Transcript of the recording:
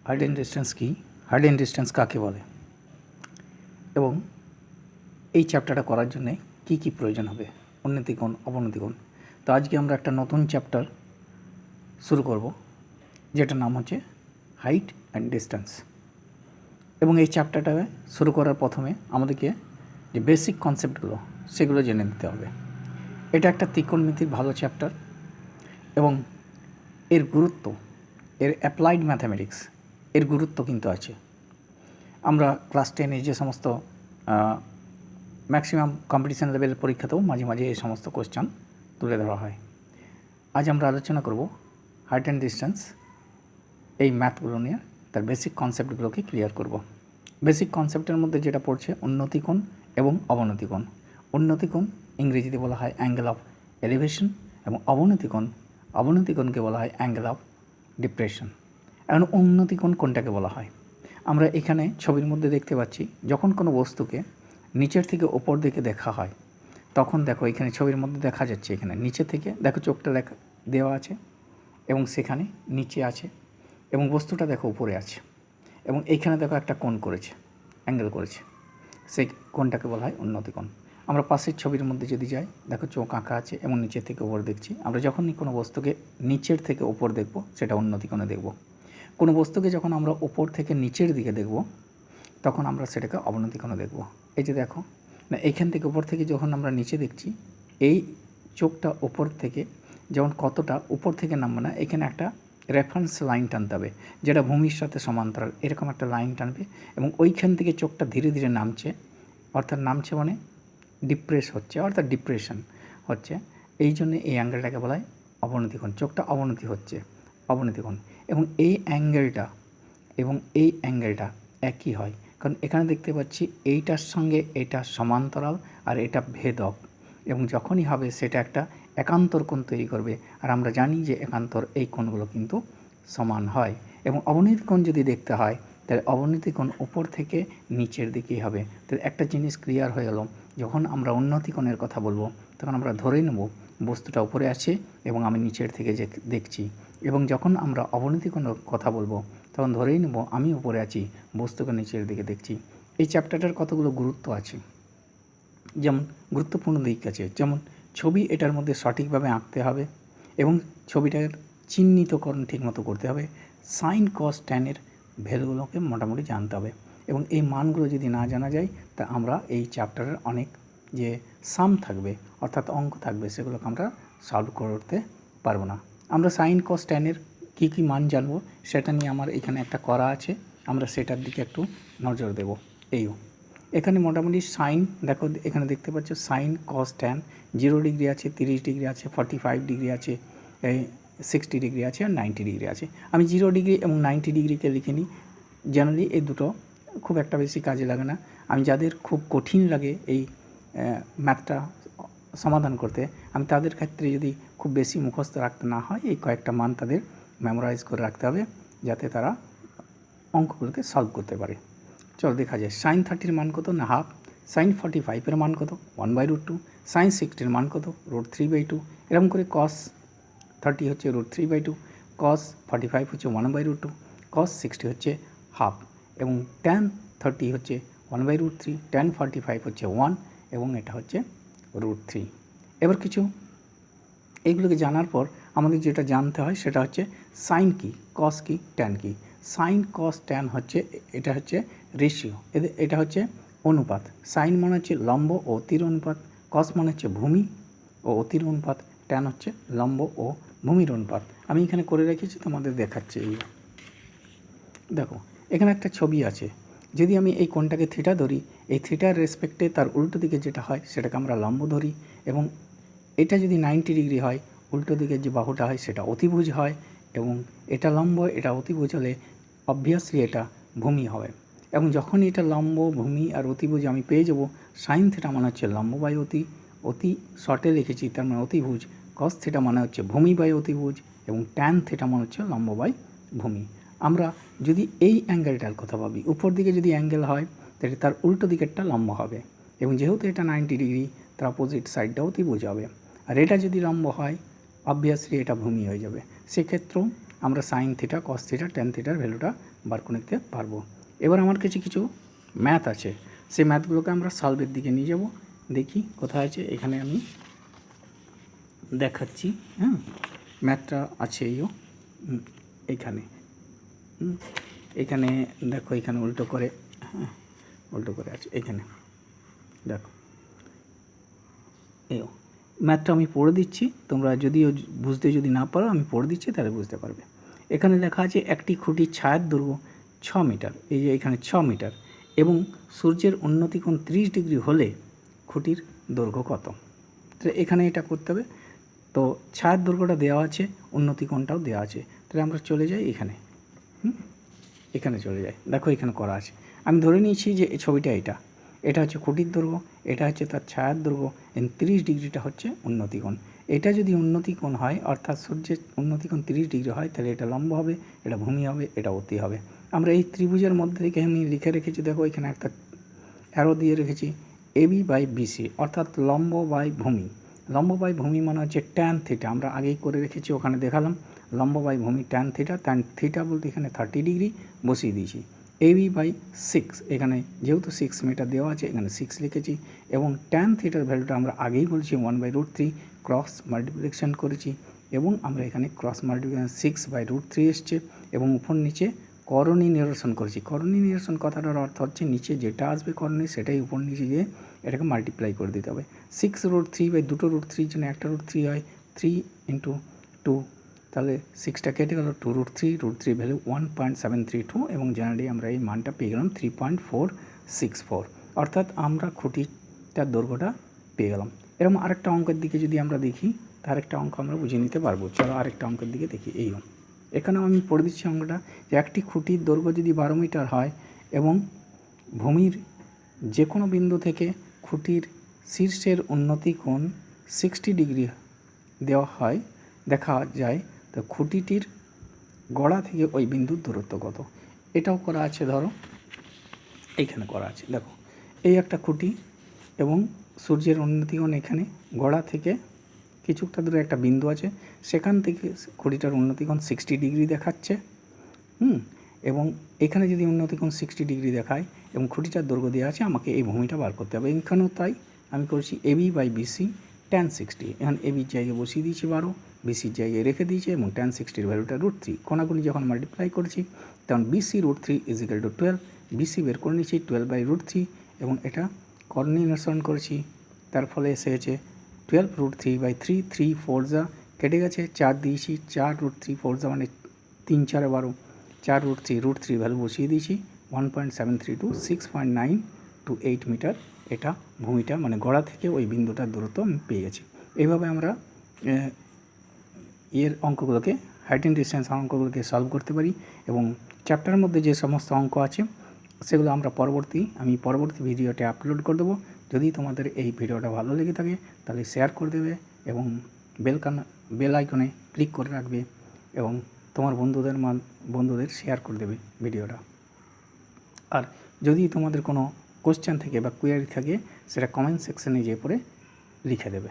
Height and distance কী, height and distance কাকে বলে, এবং এই চ্যাপ্টারটা করার জন্যে কী কী প্রয়োজন হবে, উন্নতিকোণ অবনতিকোণ। তো আজকে আমরা একটা নতুন চ্যাপ্টার শুরু করব, যেটার নাম হচ্ছে হাইট অ্যান্ড ডিস্টেন্স। এবং এই চ্যাপ্টারটা শুরু করার প্রথমে আমাদেরকে যে বেসিক কনসেপ্টগুলো সেগুলো জেনে নিতে হবে। এটা একটা ত্রিকোণমিতির ভালো চ্যাপ্টার এবং এর গুরুত্ব, এর অ্যাপ্লাইড ম্যাথামেটিক্স এর গুরুত্ব কিন্তু আছে। আমরা ক্লাস 10-এ যে সমস্ত ম্যাক্সিমাম কম্পিটিশান লেভেলের পরীক্ষাতেও মাঝে মাঝে এই সমস্ত কোয়েশ্চেন তুলে ধরা হয়। আজ আমরা আলোচনা করব হাইট অ্যান্ড ডিস্টেন্স, এই ম্যাথগুলো নিয়ে তার বেসিক কনসেপ্টগুলোকে ক্লিয়ার করব। বেসিক কনসেপ্টের মধ্যে যেটা পড়ছে উন্নতিকোণ এবং অবনতিকোণ। উন্নতিকোণ ইংরেজিতে বলা হয় অ্যাঙ্গেল অফ এলিভেশন এবং অবনতিকোণকে বলা হয় অ্যাঙ্গেল অফ ডিপ্রেশন। এখন উন্নতিকোণ কোনটাকে বলা হয়? আমরা এখানে ছবির মধ্যে দেখতে পাচ্ছি, যখন কোনো বস্তুকে নিচের থেকে ওপর দিকে দেখা হয় তখন দেখো এখানে ছবির মধ্যে দেখা যাচ্ছে, এখানে নিচে থেকে দেখো চোখটা দেওয়া আছে এবং সেখানে নিচে আছে এবং বস্তুটা দেখো উপরে আছে এবং এইখানে দেখো একটা কোণ করেছে, অ্যাঙ্গেল করেছে, সেই কোণটাকে বলা হয় উন্নতিকোণ। আমরা পাশের ছবির মধ্যে যদি যাই, দেখো চোখ আঁকা আছে এবং নিচের থেকে ওপর দেখছি। আমরা যখনই কোনো বস্তুকে নিচের থেকে ওপর দেখব সেটা উন্নতিকোণে দেখব। কোনো বস্তুকে যখন আমরা ওপর থেকে নিচের দিকে দেখব তখন আমরা সেটাকে অবনতিকোণে দেখব। এই যে দেখো না, এইখান থেকে ওপর থেকে যখন আমরা নিচে দেখছি, এই চোখটা ওপর থেকে যেমন কতটা উপর থেকে নামবে না, এখানে একটা রেফারেন্স লাইন টানতে হবে যেটা ভূমির সাথে সমান্তরাল, এরকম একটা লাইন টানবে এবং ওইখান থেকে চোখটা ধীরে ধীরে নামছে, অর্থাৎ নামছে মানে ডিপ্রেস হচ্ছে, অর্থাৎ ডিপ্রেশন হচ্ছে। এই জন্যে এই অ্যাঙ্গেলটাকে বলা হয় অবনতিকোণ। চোখটা অবনতি হচ্ছে, অবনতিকোণ। এবং এই অ্যাঙ্গেলটা একই হয়, কারণ এখানে দেখতে পাচ্ছি এইটার সঙ্গে এটা সমান্তরাল আর এটা ভেদক, এবং যখনই হবে সেটা একটা একান্তর কোণ তৈরি করবে। আর আমরা জানি যে একান্তর এই কোণগুলো কিন্তু সমান হয়। এবং অবনতি কোণ যদি দেখতে হয় তাহলে অবনতি কোণ উপর থেকে নিচের দিকেই হবে। তাহলে একটা জিনিস ক্লিয়ার হয়ে গেল, যখন আমরা উন্নতি কোণের কথা বলবো তখন আমরা ধরে নেব বস্তুটা উপরে আছে এবং আমি নিচের থেকে দেখছি, এবং যখন আমরা অবনতি কোণের কথা বলবো তখন ধরেই নেব আমি উপরে আছি, বস্তুকে নিচের দিকে দেখছি। এই চ্যাপ্টারটার কতগুলো গুরুত্ব আছে, যেমন গুরুত্বপূর্ণ দিক আছে, যেমন ছবি এটার মধ্যে সঠিকভাবে আঁকতে হবে এবং ছবিটার চিহ্নিতকরণ ঠিকমতো করতে হবে। সাইন কস ট্যানের ভ্যালুগুলোকে মোটামুটি জানতে হবে, এবং এই মানগুলো যদি না জানা যায় তা আমরা এই চ্যাপ্টারের অনেক যে সাম থাকবে অর্থাৎ অঙ্ক থাকবে সেগুলোকে আমরা সলভ করতে পারবো না। আমরা সাইন কস ট্যানের কী কী মান জানবো সেটা নিয়ে আমার এখানে একটা করা আছে, আমরা সেটার দিকে একটু নজর দেব। এখানে মোটামুটি সাইন দেখো, এখানে দেখতে পাচ্ছ সাইন কস ট্যান 0 ডিগ্রি আছে, 30 ডিগ্রি আছে, 45 ডিগ্রি আছে, 60 ডিগ্রি আছে আর 90 ডিগ্রি আছে। আমি 0 ডিগ্রি এবং 90 ডিগ্রিকে লিখে নিই। জেনারেলি এই দুটো খুব একটা বেশি কাজে লাগে না। আমি যাদের খুব কঠিন লাগে এই ম্যাথটা সমাধান করতে, আমি তাদের ক্ষেত্রে যদি খুব বেশি মুখস্থ রাখতে না হয়, এই কয়েকটা মান তাদের মেমোরাইজ করে রাখতে হবে যাতে তারা অঙ্কগুলোকে সলভ করতে পারে। চলো দেখা যায় সাইন 30-এর মান কত না হাফ, সাইন 45-এর মান কত 1/√2, সাইন 60-এর মান কত √3/2, এরকম করে কস 30 হচ্ছে √3/2, কস 45 হচ্ছে 1/√2, কস 60 হচ্ছে হাফ, এবং ট্যান 30 হচ্ছে 1/√3, ট্যান 45 হচ্ছে 1 এবং এটা হচ্ছে √3। এবার কিছু এইগুলোকে জানার পর আমাদের যেটা জানতে হয় সেটা হচ্ছে সাইন কি, কস কি, ট্যান কি। সাইন কস ট্যান হচ্ছে, এটা হচ্ছে রেশিও, এটা হচ্ছে অনুপাত। সাইন মানে হচ্ছে লম্ব ও অতির অনুপাত, কস মানে হচ্ছে ভূমি ও অতির অনুপাত, ট্যান হচ্ছে লম্ব ও ভূমির অনুপাত। আমি এখানে করে রেখেছি, তোমাদের দেখাচ্ছি। এই দেখো এখানে একটা ছবি আছে, যদি আমি এই কোণটাকে থিটা ধরি, এই থিটার রেসপেক্টে তার উল্টো দিকে যেটা হয় সেটাকে আমরা লম্ব ধরি, এবং এটা যদি 90 ডিগ্রি হয় উল্টো দিকের যে বাহুটা হয় সেটা অতিভুজ হয়, এবং এটা লম্ব এটা অতিভুজ হলে অবভিয়াসলি এটা ভূমি হবে। এবং যখন এটা লম্ব ভূমি আর অতিভুজ আমি পেয়ে যাব, সাইন থিটা মানে হচ্ছে লম্ব বাই অতি শর্টে লিখেছি তার মানে অতিভুজ, কস থিটা মানে হচ্ছে ভূমি বাই অতিভুজ, এবং ট্যান থিটা মানে হচ্ছে লম্ব বাই ভূমি। আমরা যদি এই অ্যাঙ্গেলটার কথা ভাবি, উপর দিকে যদি অ্যাঙ্গেল হয় তাহলে তার উল্টো দিকেরটা লম্ব হবে, এবং যেহেতু এটা 90 ডিগ্রি তার অপোজিট সাইডটা অতিভুজ হবে। আর এটা যদি লম্ব হয় অবভিয়াসলি এটা ভূমি হয়ে যাবে। সেক্ষেত্রেও আমরা sine theta cos theta tan থিটার ভ্যালুটা বার করে নিতে পারবো। এবার আমার কাছে কিছু ম্যাথ আছে, সেই ম্যাথগুলোকে আমরা সলভের দিকে নিয়ে যাব। দেখি কোথায় আছে, এখানে আমি দেখাচ্ছি। হ্যাঁ, ম্যাথটা আছে এইখানে। এখানে দেখো, এখানে উল্টো করে, হ্যাঁ উল্টো করে আছে এখানে, দেখো এই ম্যাথটা আমি পড়ে দিচ্ছি, তোমরা যদিও বুঝতে যদি না পারো আমি পড়ে দিচ্ছি তাহলে বুঝতে পারবে। এখানে লেখা আছে একটি খুঁটির ছায়ার দৈর্ঘ্য 6 মিটার, এই যে এখানে 6 মিটার, এবং সূর্যের উন্নতিকোণ 30 ডিগ্রি হলে খুঁটির দৈর্ঘ্য কত। তো এখানে এটা করতে হবে। তো ছায়ার দৈর্ঘ্যটা দেওয়া আছে, উন্নতিকোণটাও দেওয়া আছে, তাহলে আমরা চলে যাই এখানে। এখানে চলে যাই, দেখো এখানে করা আছে। আমি ধরে নিয়েছি যে এই ছবিটা এটা হচ্ছে খুঁটির দৈর্ঘ্য, এটা হচ্ছে তার ছায়ার দৈর্ঘ্য, 30 ডিগ্রিটা হচ্ছে উন্নতিকোণ। এটা যদি উন্নতিকোণ হয়, অর্থাৎ সূর্যের উন্নতিকোণ 30 ডিগ্রি হয়, তাহলে এটা লম্ব হবে, এটা ভূমি হবে, এটা অতি হবে। আমরা এই ত্রিভুজের মধ্যে থেকে আমি লিখে রেখেছি, দেখো এখানে একটা অ্যারো দিয়ে রেখেছি, এবি বাই বিসি, অর্থাৎ লম্ব বাই ভূমি। লম্ব বাই ভূমি মানে হচ্ছে ট্যান থিটা, আমরা আগেই করে রেখেছি, ওখানে দেখালাম। লম্ব বাই ভূমি ট্যান থিটা বলতে এখানে 30 ডিগ্রি বসিয়ে দিয়েছি। এবি বাই 6, এখানে যেহেতু 6 মিটার দেওয়া আছে, এখানে 6 লিখেছি, এবং ট্যান থিটার ভ্যালুটা আমরা আগেই বলছি 1/√3, ক্রস মাল্টিপ্লিকেশন করেছি, এবং আমরা এখানে ক্রস মাল্টিপ্লিকেশন 6/√3 এসছে, এবং উপর নিচে করণী নিরসন করেছি। করণী নিরসন কথাটার অর্থ হচ্ছে নিচে যেটা আসবে করণী সেটাই উপর নিচে গিয়ে এটাকে মাল্টিপ্লাই করে দিতে হবে। 6√3 দুটো √3 জন্য একটা √3 হয়, 3 × 2, তাহলে 6টা কেটে গেল, 2√3 ভ্যালু 1.732, এবং জেনারেলি আমরা এই মানটা পেয়ে গেলাম 3.464, অর্থাৎ আমরা খুঁটিটার দৈর্ঘ্যটা পেয়ে গেলাম। এরকম আরেকটা অঙ্কের দিকে যদি আমরা দেখি, তার একটা অঙ্ক আমরা বুঝে নিতে পারবো। চলো আরেকটা অঙ্কের দিকে দেখি। এখানেও আমি পড়ে দিচ্ছি অঙ্কটা, যে একটি খুঁটির দৈর্ঘ্য যদি 12 মিটার হয় এবং ভূমির যে কোনো বিন্দু থেকে খুঁটির শীর্ষের উন্নতিকোণ 60 ডিগ্রি দেওয়া হয়, দেখা যায় তো খুঁটিটির গড়া থেকে ওই বিন্দুর দূরত্ব কত। এটাও করা আছে, ধরো এইখানে করা আছে, দেখো এই একটা খুঁটি এবং সূর্যের উন্নতিকোণ এখানে গড়া থেকে কিছুটা দূরে একটা বিন্দু আছে, সেখান থেকে খুঁটিটার উন্নতিকোণ 60 ডিগ্রি দেখাচ্ছে। এবং এখানে যদি উন্নতিকোণ 60 ডিগ্রি দেখায় এবং খুঁটিটার দৈর্ঘ্য দেওয়া আছে, আমাকে এই ভূমিটা বার করতে হবে। এখানেও তাই, আমি করছি এবি বাই বিসি tan 60, এখানে এবির জায়গায় বসিয়ে দিয়েছি 12, বিসির জায়গায় রেখে দিয়েছি, এবং tan 60-র ভ্যালুটা √3। কোনাগুনি যখন মাল্টিপ্লাই করেছি তখন বিসি √3 = 12, বিসি বের করে নিয়েছি 12/√3, এবং এটা করণী নিরসন করেছি, তার ফলে এসে গেছে 12√3/3, 3 4 যা কেটে গেছে, 4 দিয়েছি, 4√3 4 যা মানে 3 4 12, 4√3 ভ্যালু বসিয়ে দিয়েছি, 1.732, 6.928 মিটার এটা ভূমিটা, মানে গড়া থেকে ওই বিন্দুটার দূরত্ব আমি পেয়ে গেছি। এইভাবে আমরা অঙ্কগুলোকে, হাইট অ্যান্ড ডিস্টেন্স অঙ্কগুলোকে সলভ করতে পারি, এবং চ্যাপ্টারের মধ্যে যে সমস্ত অঙ্ক আছে সেগুলো আমরা আমি পরবর্তী ভিডিওতে আপলোড করে দেবো। যদি তোমাদের এই ভিডিওটা ভালো লেগে থাকে তাহলে শেয়ার করে দেবে, এবং বেল আইকনে ক্লিক করে রাখবে, এবং তোমার বন্ধুদের শেয়ার করে দেবে ভিডিওটা। আর যদি তোমাদের কোনো কোশ্চেন থাকে বা কোয়ারি থাকে, সেটা কমেন্ট সেকশনে যেয়ে পড়ে লিখে দেবে।